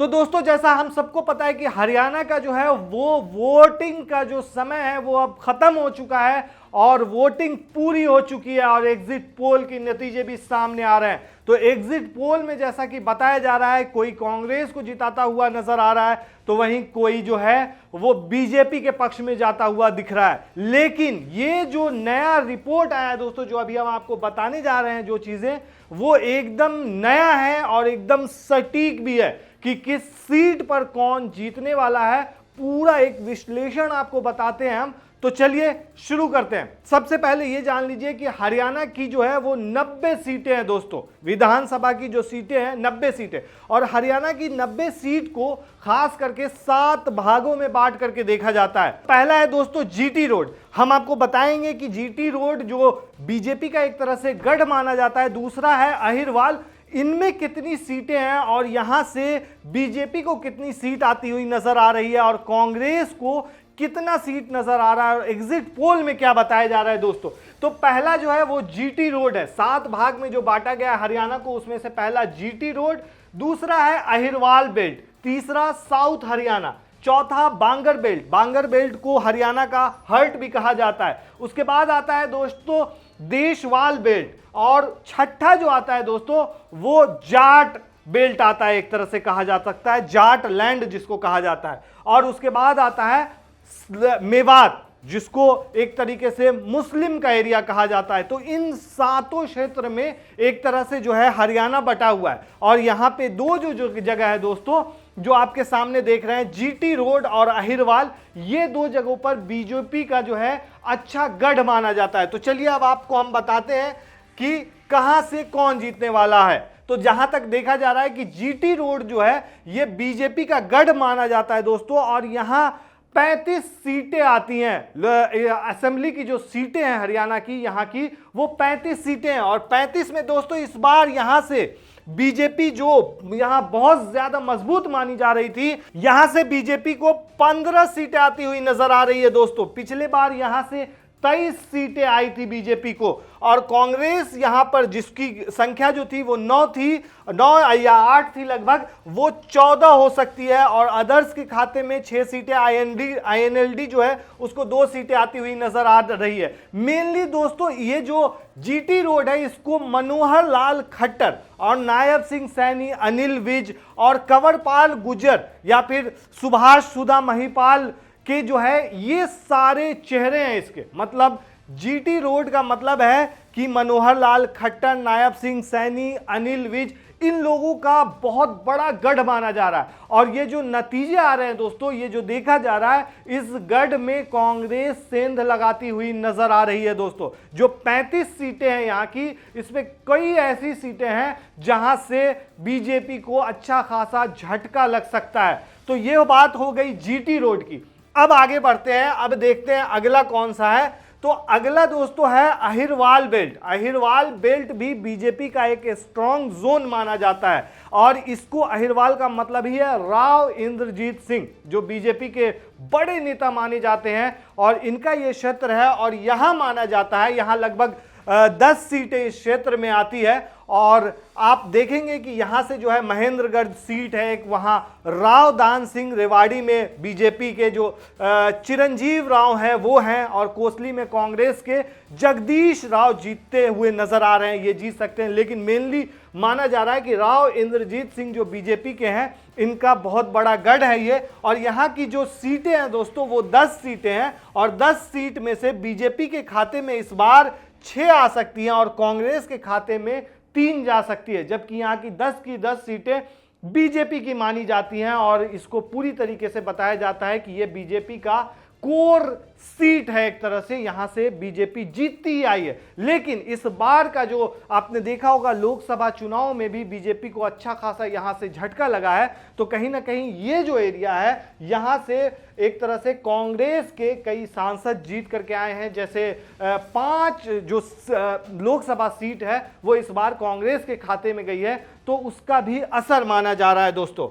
तो दोस्तों जैसा हम सबको पता है कि हरियाणा का जो है वो वोटिंग का जो समय है वो अब खत्म हो चुका है और वोटिंग पूरी हो चुकी है और एग्जिट पोल के नतीजे भी सामने आ रहे हैं। तो एग्जिट पोल में जैसा कि बताया जा रहा है कोई कांग्रेस को जिताता हुआ नजर आ रहा है तो वहीं कोई जो है वो बीजेपी के पक्ष में जाता हुआ दिख रहा है। लेकिन ये जो नया रिपोर्ट आया है दोस्तों, जो अभी हम आपको बताने जा रहे हैं जो चीजें, वो एकदम नया है और एकदम सटीक भी है कि किस सीट पर कौन जीतने वाला है। पूरा एक विश्लेषण आपको बताते हैं हम। तो चलिए शुरू करते हैं। सबसे पहले ये जान लीजिए कि हरियाणा की जो है वो 90 सीटें हैं दोस्तों, विधानसभा की जो सीटें हैं 90 सीटें, और हरियाणा की 90 सीट को खास करके 7 भागों में बांट करके देखा जाता है। पहला है दोस्तों जीटी रोड। हम आपको बताएंगे कि जीटी रोड जो बीजेपी का एक तरह से गढ़ माना जाता है। दूसरा है अहिरवाल, इनमें कितनी सीटें हैं और यहां से बीजेपी को कितनी सीट आती हुई नजर आ रही है और कांग्रेस को कितना सीट नजर आ रहा है और एग्जिट पोल में क्या बताया जा रहा है दोस्तों। तो पहला जो है वो जीटी रोड है, 7 भाग में जो बांटा गया है हरियाणा को, उसमें से पहला जीटी रोड, दूसरा है अहिरवाल बेल्ट, तीसरा साउथ हरियाणा, चौथा बांगर बेल्ट, बांगर बेल्ट को हरियाणा का हर्ट भी कहा जाता है। उसके बाद आता है दोस्तों देशवाल बेल्ट, और छठा जो आता है दोस्तों वो जाट बेल्ट आता है, एक तरह से कहा जा सकता है जाट लैंड जिसको कहा जाता है। और उसके बाद आता है मेवात, जिसको एक तरीके से मुस्लिम का एरिया कहा जाता है। तो इन 7 क्षेत्र में एक तरह से जो है हरियाणा बटा हुआ है। और यहां पे दो जो जगह है दोस्तों जो आपके सामने देख रहे हैं, जीटी रोड और अहिरवाल, ये 2 जगहों पर बीजेपी का जो है अच्छा गढ़ माना जाता है। तो चलिए अब आपको हम बताते हैं कि कहां से कौन जीतने वाला है। तो जहां तक देखा जा रहा है कि जीटी रोड जो है ये बीजेपी का गढ़ माना जाता है दोस्तों, और यहां 35 सीटें आती हैं। असेंबली की जो सीटें हैं हरियाणा की, यहां की वो 35 सीटें हैं। और 35 में दोस्तों इस बार यहां से बीजेपी जो यहां बहुत ज्यादा मजबूत मानी जा रही थी, यहां से बीजेपी को 15 सीटें आती हुई नजर आ रही है दोस्तों। पिछले बार यहां से 23 सीटें आई थी बीजेपी को, और कांग्रेस यहां पर जिसकी संख्या जो थी वो 9 थी, 9 या 8 थी लगभग, वो 14 हो सकती है। और अदर्स के खाते में 6 सीटें, आईएनएलडी जो है उसको 2 सीटें आती हुई नजर आ रही है। मेनली दोस्तों ये जो जीटी रोड है इसको मनोहर लाल खट्टर और नायब सिंह सैनी, अनिल विज और कंवरपाल गुर्जर या फिर सुभाष सुधा महिपाल के जो है ये सारे चेहरे हैं इसके। मतलब जीटी रोड का मतलब है कि मनोहर लाल खट्टर, नायब सिंह सैनी, अनिल विज, इन लोगों का बहुत बड़ा गढ़ माना जा रहा है। और ये जो नतीजे आ रहे हैं दोस्तों, ये जो देखा जा रहा है, इस गढ़ में कांग्रेस सेंध लगाती हुई नजर आ रही है दोस्तों। जो 35 सीटें हैं यहाँ की, इसमें कई ऐसी सीटें हैं जहां से बीजेपी को अच्छा खासा झटका लग सकता है। तो ये बात हो गई जीटी रोड की। अब आगे बढ़ते हैं, अब देखते हैं अगला कौन सा है। तो अगला दोस्तों है अहिरवाल बेल्ट। अहिरवाल बेल्ट भी बीजेपी का एक स्ट्रॉन्ग जोन माना जाता है, और इसको अहिरवाल का मतलब ही है राव इंद्रजीत सिंह, जो बीजेपी के बड़े नेता माने जाते हैं, और इनका ये क्षेत्र है। और यहां माना जाता है यहां लगभग 10 सीटें इस क्षेत्र में आती है। और आप देखेंगे कि यहां से जो है महेंद्रगढ़ सीट है एक, वहां राव दान सिंह रेवाड़ी में बीजेपी के जो चिरंजीव राव हैं वो हैं, और कोसली में कांग्रेस के जगदीश राव जीतते हुए नजर आ रहे हैं, ये जीत सकते हैं। लेकिन मेनली माना जा रहा है कि राव इंद्रजीत सिंह जो बीजेपी के हैं, इनका बहुत बड़ा गढ़ है ये। और यहाँ की जो सीटें हैं दोस्तों वो 10 सीटें हैं, और 10 सीट में से बीजेपी के खाते में इस बार 6 आ सकती हैं और कांग्रेस के खाते में 3 जा सकती है, जबकि यहाँ की 10 सीटें बीजेपी की मानी जाती हैं। और इसको पूरी तरीके से बताया जाता है कि ये बीजेपी का कोर सीट है, एक तरह से यहां से बीजेपी जीतती ही आई है। लेकिन इस बार का जो आपने देखा होगा लोकसभा चुनाव में भी बीजेपी को अच्छा खासा यहां से झटका लगा है। तो कहीं ना कहीं ये जो एरिया है यहां से एक तरह से कांग्रेस के कई सांसद जीत करके आए हैं। जैसे 5 जो लोकसभा सीट है वो इस बार कांग्रेस के खाते में गई है, तो उसका भी असर माना जा रहा है दोस्तों।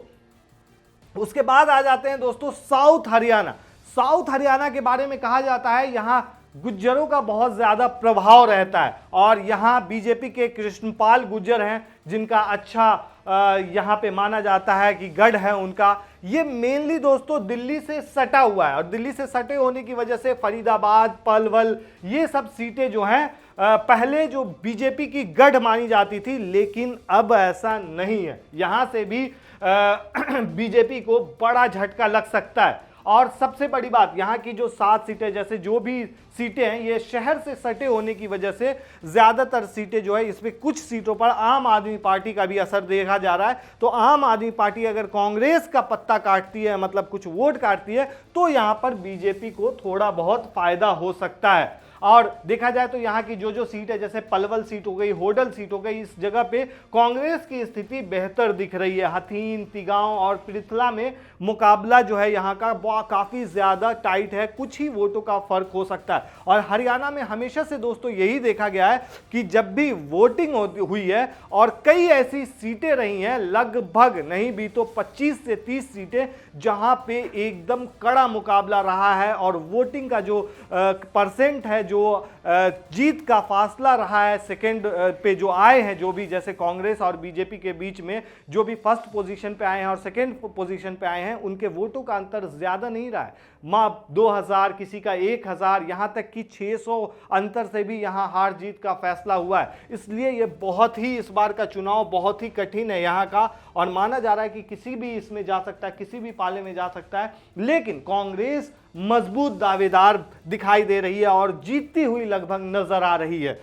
उसके बाद आ जाते हैं दोस्तों साउथ हरियाणा। साउथ हरियाणा के बारे में कहा जाता है यहां गुज्जरों का बहुत ज्यादा प्रभाव रहता है, और यहां बीजेपी के कृष्णपाल गुर्जर हैं जिनका अच्छा यहाँ पे माना जाता है कि गढ़ है उनका, ये मेनली दोस्तों दिल्ली से सटा हुआ है। और दिल्ली से सटे होने की वजह से फरीदाबाद, पलवल, ये सब सीटें जो हैं पहले जो बीजेपी की गढ़ मानी जाती थी, लेकिन अब ऐसा नहीं है। यहां से भी बीजेपी को बड़ा झटका लग सकता है। और सबसे बड़ी बात, यहाँ की जो 7 सीटें, जैसे जो भी सीटें हैं, ये शहर से सटे होने की वजह से ज़्यादातर सीटें जो है, इसमें कुछ सीटों पर आम आदमी पार्टी का भी असर देखा जा रहा है। तो आम आदमी पार्टी अगर कांग्रेस का पत्ता काटती है, मतलब कुछ वोट काटती है, तो यहाँ पर बीजेपी को थोड़ा बहुत फायदा हो सकता है। और देखा जाए तो यहाँ की जो सीट है, जैसे पलवल सीट हो गई, होडल सीट हो गई, इस जगह पे कांग्रेस की स्थिति बेहतर दिख रही है। हथीन, तिगांव और पृथला में मुकाबला जो है यहाँ का काफ़ी ज़्यादा टाइट है, कुछ ही वोटों का फर्क हो सकता है। और हरियाणा में हमेशा से दोस्तों यही देखा गया है कि जब भी वोटिंग हुई है और कई ऐसी सीटें रही हैं, लगभग नहीं भी तो 25 से 30 सीटें, जहां पे एकदम कड़ा मुकाबला रहा है और वोटिंग का जो परसेंट है, जो जीत का फासला रहा है, सेकंड पे जो आए हैं, जो भी जैसे कांग्रेस और बीजेपी के बीच में जो भी फर्स्ट पोजीशन पे आए हैं और सेकंड पोजीशन पे आए हैं, उनके वोटों का अंतर ज्यादा नहीं रहा है। 2000, किसी का 1000, यहां तक कि 600 अंतर से भी यहां हार जीत का फैसला हुआ है। इसलिए ये बहुत ही, इस बार का चुनाव बहुत ही कठिन है यहाँ का, और माना जा रहा है कि किसी भी इसमें जा सकता है, किसी भी पाले में जा सकता है। लेकिन कांग्रेस मजबूत दावेदार दिखाई दे रही है और जीतती हुई लगभग नजर आ रही है।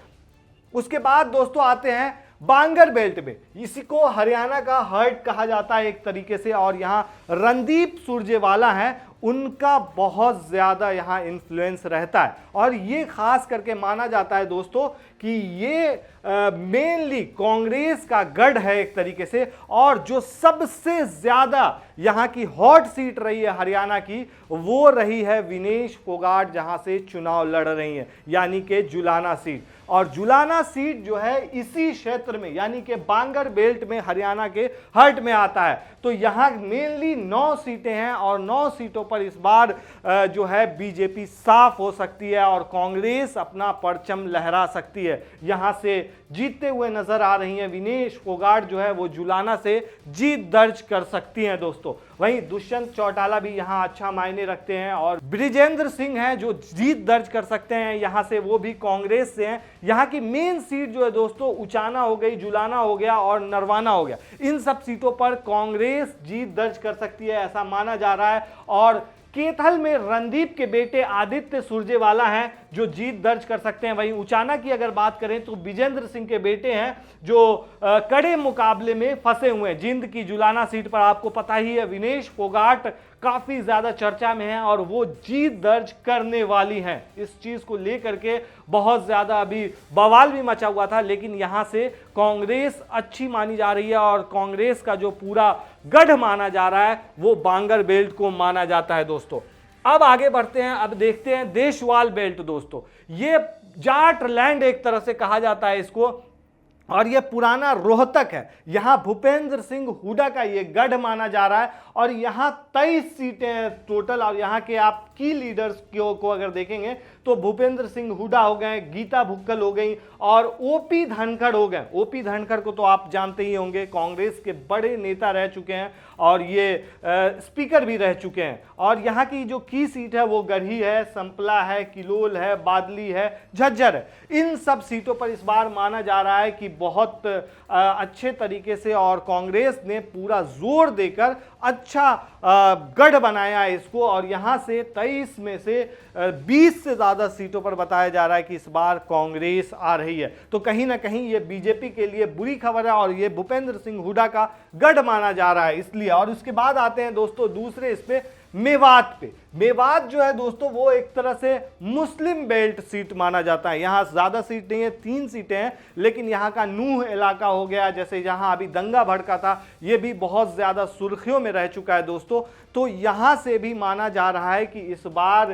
उसके बाद दोस्तों आते हैं बांगर बेल्ट में, इसी को हरियाणा का हर्ट कहा जाता है एक तरीके से, और यहां रणदीप सुरजेवाला हैं, उनका बहुत ज्यादा यहां इन्फ्लुएंस रहता है। और ये खास करके माना जाता है दोस्तों कि ये मेनली कांग्रेस का गढ़ है एक तरीके से। और जो सबसे ज्यादा यहां की हॉट सीट रही है हरियाणा की, वो रही है विनेश फोगाट, जहां से चुनाव लड़ रही है, यानी कि जुलाना सीट। और जुलाना सीट जो है इसी क्षेत्र में, यानी कि बांगर बेल्ट में, हरियाणा के हर्ट में आता है। तो यहां मेनली 9 सीटें हैं और 9 सीटों पर इस बार जो है बीजेपी साफ हो सकती है और कांग्रेस अपना परचम लहरा सकती है। यहां से जीतते हुए नजर आ रही हैं विनेश फोगाट, जो है वो जुलाना से जीत दर्ज कर सकती हैं दोस्तों। वहीं दुष्यंत चौटाला भी यहां अच्छा मायने रखते हैं, और ब्रिजेंद्र सिंह हैं जो जीत दर्ज कर सकते हैं यहां से, वो भी कांग्रेस से हैं। यहां की मेन सीट जो है दोस्तों उचाना हो गई, जुलाना हो गया और नरवाना हो गया, इन सब सीटों पर कांग्रेस जीत दर्ज कर सकती है, ऐसा माना जा रहा है। और केथल में रणदीप के बेटे आदित्य सुरजेवाला हैं जो जीत दर्ज कर सकते हैं। वहीं उचाना की अगर बात करें तो विजेंद्र सिंह के बेटे हैं जो कड़े मुकाबले में फंसे हुए हैं। जिंद की जुलाना सीट पर आपको पता ही है विनेश फोगाट काफी ज्यादा चर्चा में है और वो जीत दर्ज करने वाली हैं। इस चीज को लेकर के बहुत ज्यादा अभी बवाल भी मचा हुआ था, लेकिन यहां से कांग्रेस अच्छी मानी जा रही है और कांग्रेस का जो पूरा गढ़ माना जा रहा है वो बांगर बेल्ट को माना जाता है दोस्तों। अब आगे बढ़ते हैं, अब देखते हैं देशवाल बेल्ट दोस्तों। ये जाट लैंड एक तरह से कहा जाता है इसको, और ये पुराना रोहतक है। यहां भूपेंद्र सिंह हुड्डा का ये गढ़ माना जा रहा है और यहां 23 सीटें हैं टोटल। और यहां के आप की लीडर्स को अगर देखेंगे तो भूपेंद्र सिंह हुड्डा हो गए, गीता भुक्कल हो गई और ओपी धनखड़ हो गए। ओपी धनखड़ को तो आप जानते ही होंगे, कांग्रेस के बड़े नेता रह चुके हैं और ये स्पीकर भी रह चुके हैं। और यहाँ की जो की सीट है वो गढ़ी है, संपला है, किलोल है, बादली है, झज्जर है। इन सब सीटों पर इस बार माना जा रहा है कि बहुत अच्छे तरीके से और कांग्रेस ने पूरा जोर देकर अच्छा गढ़ बनाया है इसको। और यहाँ से 23 में से 20 से ज़्यादा सीटों पर बताया जा रहा है कि इस बार कांग्रेस आ रही है। तो कहीं ना कहीं ये बीजेपी के लिए बुरी खबर है और ये भूपेंद्र सिंह हुड्डा का गढ़ माना जा रहा है इसलिए। और उसके बाद आते हैं दोस्तों दूसरे इस पे मेवात पे। मेवात जो है दोस्तों वो एक तरह से मुस्लिम बेल्ट सीट माना जाता है। यहाँ ज़्यादा सीट नहीं है, 3 सीटें हैं, लेकिन यहाँ का नूह इलाका हो गया, जैसे जहाँ अभी दंगा भड़का था, ये भी बहुत ज़्यादा सुर्खियों में रह चुका है दोस्तों। तो यहाँ से भी माना जा रहा है कि इस बार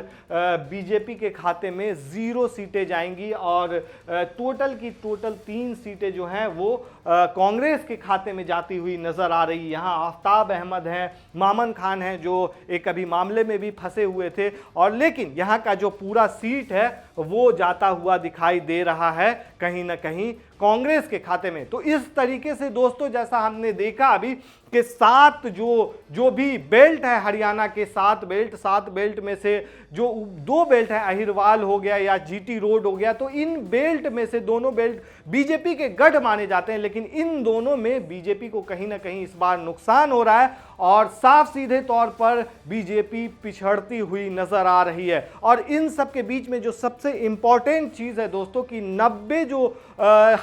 बीजेपी के खाते में 0 सीटें जाएंगी और टोटल की टोटल 3 सीटें जो हैं वो कांग्रेस के खाते में जाती हुई नज़र आ रही है। यहाँ आफ्ताब अहमद हैं, मामन खान हैं जो एक अभी मामले में भी फंसे हुए थे, और लेकिन यहाँ का जो पूरा सीट है वो जाता हुआ दिखाई दे रहा है कहीं ना कहीं कांग्रेस के खाते में। तो इस तरीके से दोस्तों जैसा हमने देखा अभी कि 7 जो भी बेल्ट है हरियाणा के, 7 बेल्ट में से जो 2 बेल्ट है अहिरवाल हो गया या जीटी रोड हो गया, तो इन बेल्ट में से दोनों बेल्ट बीजेपी के गढ़ माने जाते हैं, लेकिन इन दोनों में बीजेपी को कहीं ना कहीं इस बार नुकसान हो रहा है और साफ सीधे तौर पर बीजेपी पिछड़ती हुई नजर आ रही है। और इन सब के बीच में जो सबसे इंपॉर्टेंट चीज है दोस्तों कि 90 जो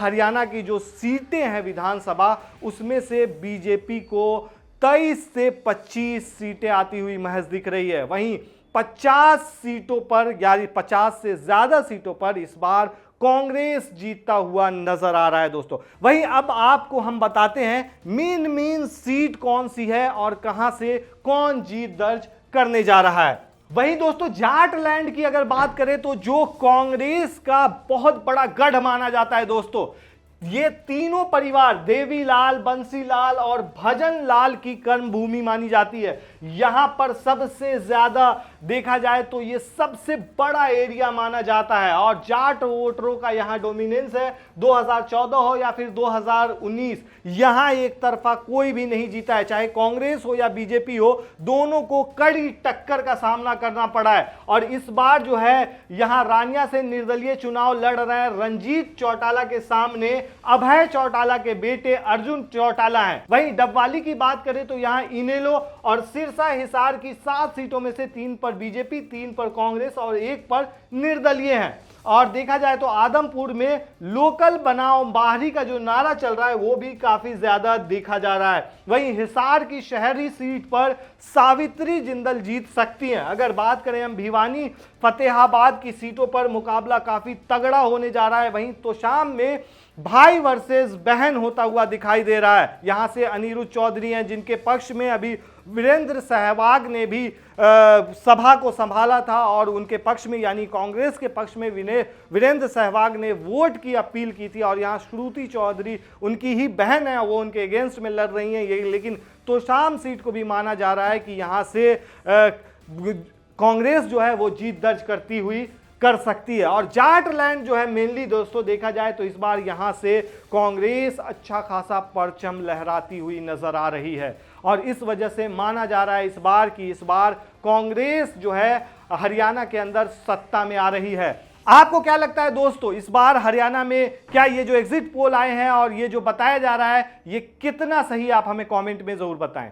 हरियाणा की जो सीटें हैं विधानसभा, उसमें से बीजेपी को 23 से 25 सीटें आती हुई महज दिख रही है। वहीं 50 सीटों पर यानी 50 से ज्यादा सीटों पर इस बार कांग्रेस जीतता हुआ नजर आ रहा है दोस्तों। वहीं अब आपको हम बताते हैं मेन सीट कौन सी है और कहां से कौन जीत दर्ज करने जा रहा है। वहीं दोस्तों जाटलैंड की अगर बात करें तो जो कांग्रेस का बहुत बड़ा गढ़ माना जाता है दोस्तों, ये तीनों परिवार देवीलाल, बंसीलाल और भजन लाल की कर्मभूमि मानी जाती है। यहां पर सबसे ज्यादा देखा जाए तो ये सबसे बड़ा एरिया माना जाता है और जाट वोटरों का यहां डोमिनेंस है। 2014 हो या फिर 2019, यहां एक तरफा कोई भी नहीं जीता है, चाहे कांग्रेस हो या बीजेपी हो, दोनों को कड़ी टक्कर का सामना करना पड़ा है। और इस बार जो है यहां रानिया से निर्दलीय चुनाव लड़ रहे हैं रंजीत चौटाला के सामने अभय चौटाला के बेटे अर्जुन चौटाला हैं। वहीं डबवाली की बात करें तो यहां इनेलो और सिरसा हिसार की 7 सीटों में से 3 पर बीजेपी, 3 पर कांग्रेस और 1 पर निर्दलीय हैं। और देखा जाए तो आदमपुर में लोकल बनाओ बाहरी का जो नारा चल रहा है वो भी काफी ज्यादा देखा जा रहा है। वहीं हिसार की शहरी सीट पर सावित्री जिंदल जीत सकती हैं। अगर बात करें हम भिवानी फतेहाबाद की सीटों पर मुकाबला काफी तगड़ा होने जा रहा है। वहीं तो शाम में भाई वर्सेस बहन होता हुआ दिखाई दे रहा है। यहां से अनिरुद्ध चौधरी हैं जिनके पक्ष में अभी वीरेंद्र सहवाग ने भी सभा को संभाला था और उनके पक्ष में यानी कांग्रेस के पक्ष में वीरेंद्र सहवाग ने वोट की अपील की थी। और यहां श्रुति चौधरी उनकी ही बहन है, वो उनके अगेंस्ट में लड़ रही हैं। ये लेकिन तोशाम सीट को भी माना जा रहा है कि यहां से कांग्रेस जो है वो जीत दर्ज करती हुई कर सकती है। और जाटलैंड जो है मेनली दोस्तों देखा जाए तो इस बार यहां से कांग्रेस अच्छा खासा परचम लहराती हुई नजर आ रही है और इस वजह से माना जा रहा है इस बार कांग्रेस जो है हरियाणा के अंदर सत्ता में आ रही है। आपको क्या लगता है दोस्तों, इस बार हरियाणा में क्या ये जो एग्जिट पोल आए हैं और ये जो बताया जा रहा है ये कितना सही, आप हमें कमेंट में जरूर बताएं।